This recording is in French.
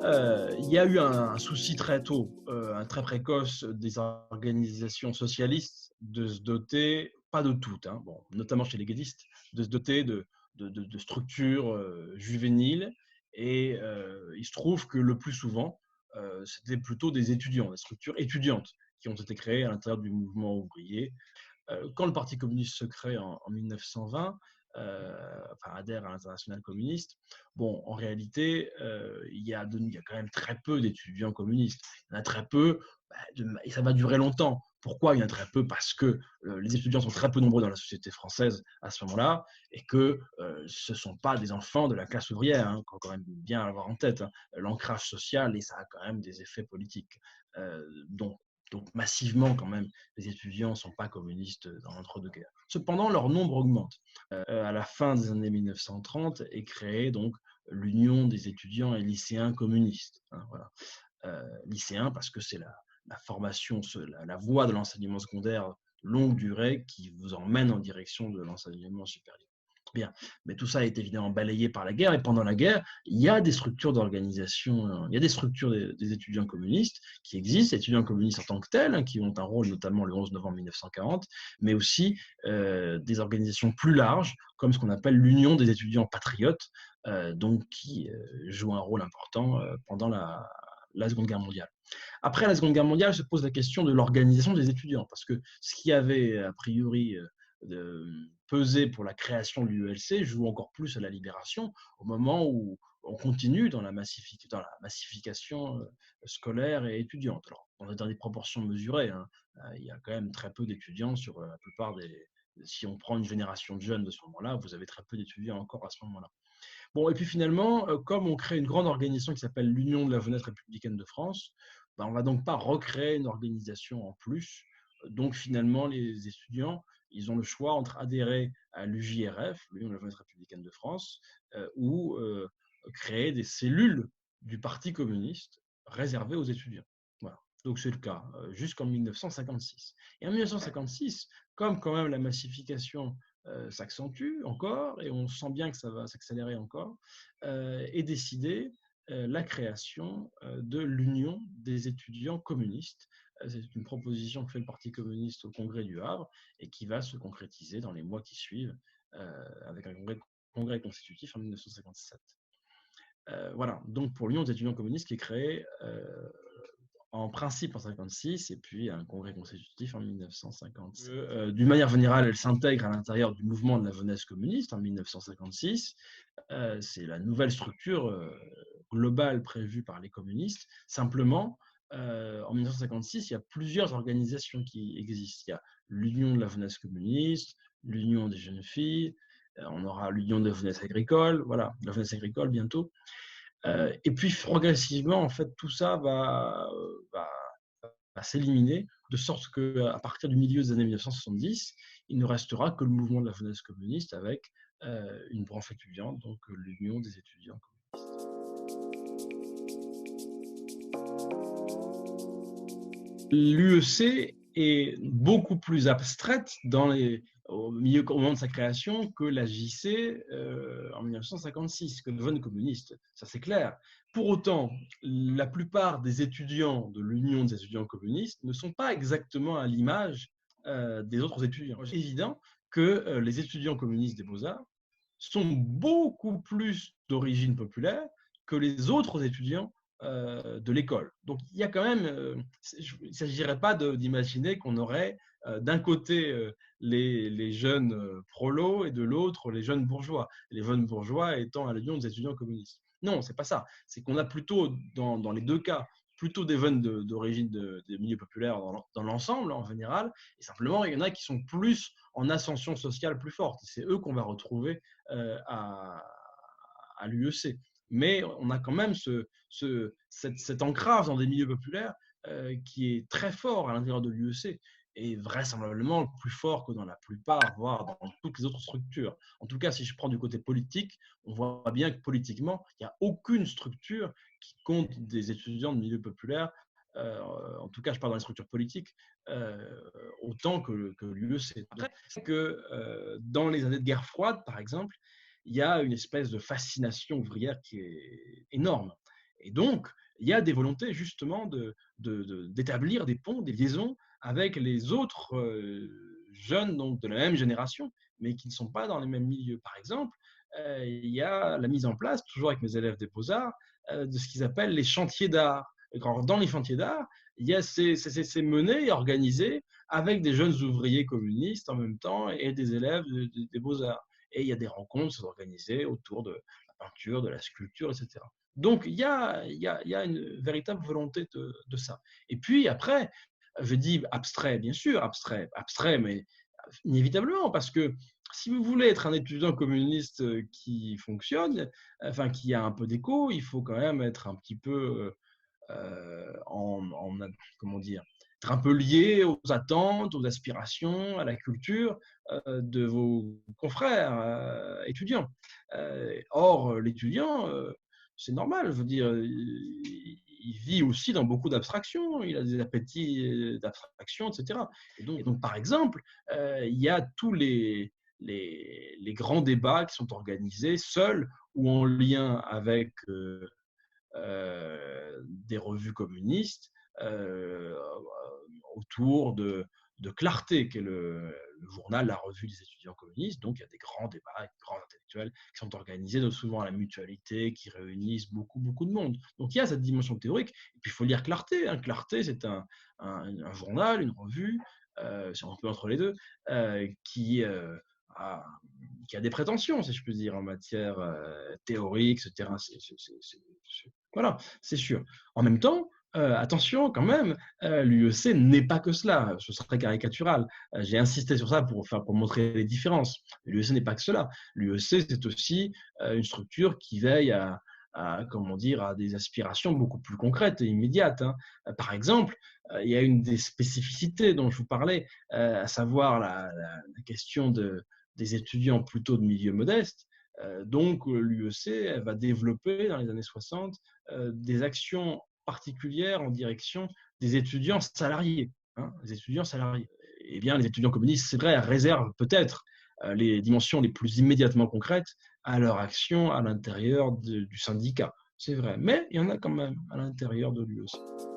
Il y a eu un souci très tôt, très précoce des organisations socialistes de se doter, pas de toutes, hein, bon, notamment chez les gaullistes, de se doter de structures juvéniles. Et il se trouve que le plus souvent, c'était plutôt des étudiants, des structures étudiantes qui ont été créées à l'intérieur du mouvement ouvrier. Quand le Parti communiste se crée en 1920, enfin adhère à l'Internationale communiste, bon, en réalité, il y a quand même très peu d'étudiants communistes. Il y en a très peu, et ça va durer longtemps. Pourquoi il y en a très peu? Parce que les étudiants sont très peu nombreux dans la société française à ce moment-là, et que ce ne sont pas des enfants de la classe ouvrière, hein, faut quand même bien l'avoir en tête, hein. L'ancrage social, et ça a quand même des effets politiques. Donc, donc massivement quand même, les étudiants ne sont pas communistes dans l'entre-deux-guerres. Cependant, leur nombre augmente. À la fin des années 1930 est créée donc l'Union des étudiants et lycéens communistes, hein, voilà. Lycéens parce que c'est la formation, la voie de l'enseignement secondaire longue durée qui vous emmène en direction de l'enseignement supérieur. Bien, mais tout ça est évidemment balayé par la guerre, et pendant la guerre, il y a des structures d'organisation, il y a des structures des étudiants communistes qui existent, étudiants communistes en tant que tels, hein, qui ont un rôle notamment le 11 novembre 1940, mais aussi des organisations plus larges, comme ce qu'on appelle l'Union des étudiants patriotes, donc qui joue un rôle important pendant la Seconde Guerre mondiale. Après la Seconde Guerre mondiale, se pose la question de l'organisation des étudiants, parce que ce qui avait a priori pesé pour la création de l'UELC joue encore plus à la libération, au moment où on continue dans la massification scolaire et étudiante. Alors, on est dans des proportions mesurées, hein. Il y a quand même très peu d'étudiants sur la plupart des... Si on prend une génération de jeunes de ce moment-là, vous avez très peu d'étudiants encore à ce moment-là. Bon, et puis finalement, comme on crée une grande organisation qui s'appelle l'Union de la jeunesse républicaine de France, ben, on ne va donc pas recréer une organisation en plus. Donc finalement, les étudiants, ils ont le choix entre adhérer à l'UJRF, l'Union de la jeunesse républicaine de France, ou créer des cellules du Parti communiste réservées aux étudiants. Voilà. Donc c'est le cas jusqu'en 1956. Et en 1956, comme quand même la massification s'accentue encore, et on sent bien que ça va s'accélérer encore, est décidée la création de l'Union des étudiants communistes. C'est une proposition que fait le Parti communiste au Congrès du Havre et qui va se concrétiser dans les mois qui suivent avec un congrès constitutif en 1957. Voilà, donc pour l'Union des étudiants communistes qui est créée en principe en 1956 et puis un congrès constitutif en 1957. D'une manière générale, elle s'intègre à l'intérieur du mouvement de la jeunesse communiste en 1956. C'est la nouvelle structure globale prévue par les communistes. Simplement, en 1956, il y a plusieurs organisations qui existent. Il y a l'Union de la jeunesse communiste, l'Union des jeunes filles, on aura l'Union de la jeunesse agricole, voilà, la jeunesse agricole bientôt. Et puis progressivement, en fait, tout ça va s'éliminer, de sorte qu'à partir du milieu des années 1970, il ne restera que le mouvement de la jeunesse communiste avec une branche étudiante, donc l'Union des étudiants communistes. L'UEC est beaucoup plus abstraite au moment de sa création que la JC en 1956, que le Jeune communiste, ça c'est clair. Pour autant, la plupart des étudiants de l'Union des étudiants communistes ne sont pas exactement à l'image des autres étudiants. C'est évident que les étudiants communistes des Beaux-Arts sont beaucoup plus d'origine populaire que les autres étudiants de l'école. Donc il y a quand même, il ne s'agirait pas d'imaginer qu'on aurait d'un côté les jeunes prolos et de l'autre les jeunes bourgeois. Les jeunes bourgeois étant à l'Union des étudiants communistes. Non, c'est pas ça. C'est qu'on a plutôt, dans les deux cas, plutôt des jeunes d'origine des milieux populaires dans l'ensemble en général, et simplement il y en a qui sont plus en ascension sociale plus forte. C'est eux qu'on va retrouver à l'UEC. Mais on a quand même cet ancrage dans des milieux populaires qui est très fort à l'intérieur de l'UEC et vraisemblablement plus fort que dans la plupart, voire dans toutes les autres structures. En tout cas, si je prends du côté politique, on voit bien que politiquement, il n'y a aucune structure qui compte des étudiants de milieux populaires, en tout cas, je parle dans les structures politiques, autant que l'UEC. Après, c'est que dans les années de guerre froide, par exemple, il y a une espèce de fascination ouvrière qui est énorme. Et donc, il y a des volontés justement d'établir des ponts, des liaisons avec les autres jeunes donc, de la même génération, mais qui ne sont pas dans les mêmes milieux. Par exemple, il y a la mise en place, toujours avec mes élèves des Beaux-Arts, de ce qu'ils appellent les chantiers d'art. Alors, dans les chantiers d'art, il y a c'est mené et organisé avec des jeunes ouvriers communistes en même temps et des élèves des Beaux-Arts. Et il y a des rencontres qui sont organisées autour de la peinture, de la sculpture, etc. Donc, il y a une véritable volonté de ça. Et puis, après, je dis abstrait, bien sûr, abstrait, mais inévitablement, parce que si vous voulez être un étudiant communiste qui fonctionne, enfin, qui a un peu d'écho, il faut quand même être un petit peu comment dire, être un peu lié aux attentes, aux aspirations, à la culture de vos confrères étudiants. Or, l'étudiant, c'est normal, je veux dire, il vit aussi dans beaucoup d'abstractions, il a des appétits d'abstraction, etc. Et donc, par exemple, il y a tous les grands débats qui sont organisés seuls ou en lien avec des revues communistes autour de Clarté, qui est le journal, la revue des étudiants communistes. Donc, il y a des grands débats, des grands intellectuels qui sont organisés souvent à la mutualité, qui réunissent beaucoup, beaucoup de monde. Donc, il y a cette dimension théorique. Et puis, il faut lire Clarté. Hein. Clarté, c'est un journal, une revue, c'est un peu entre les deux, a, qui a des prétentions, si je peux dire, en matière théorique, etc. Voilà, c'est sûr. En même temps, attention quand même, l'UEC n'est pas que cela. Ce serait caricatural. J'ai insisté sur ça pour montrer les différences. L'UEC n'est pas que cela. L'UEC, c'est aussi une structure qui veille comment dire, à des aspirations beaucoup plus concrètes et immédiates. Hein. Par exemple, il y a une des spécificités dont je vous parlais, à savoir la question des étudiants plutôt de milieu modeste. Donc, l'UEC va développer dans les années 60 des actions particulières en direction des étudiants salariés. Hein, les étudiants salariés. Eh bien, les étudiants communistes, c'est vrai, réservent peut-être les dimensions les plus immédiatement concrètes à leur action à l'intérieur du syndicat. C'est vrai, mais il y en a quand même à l'intérieur de l'UEC.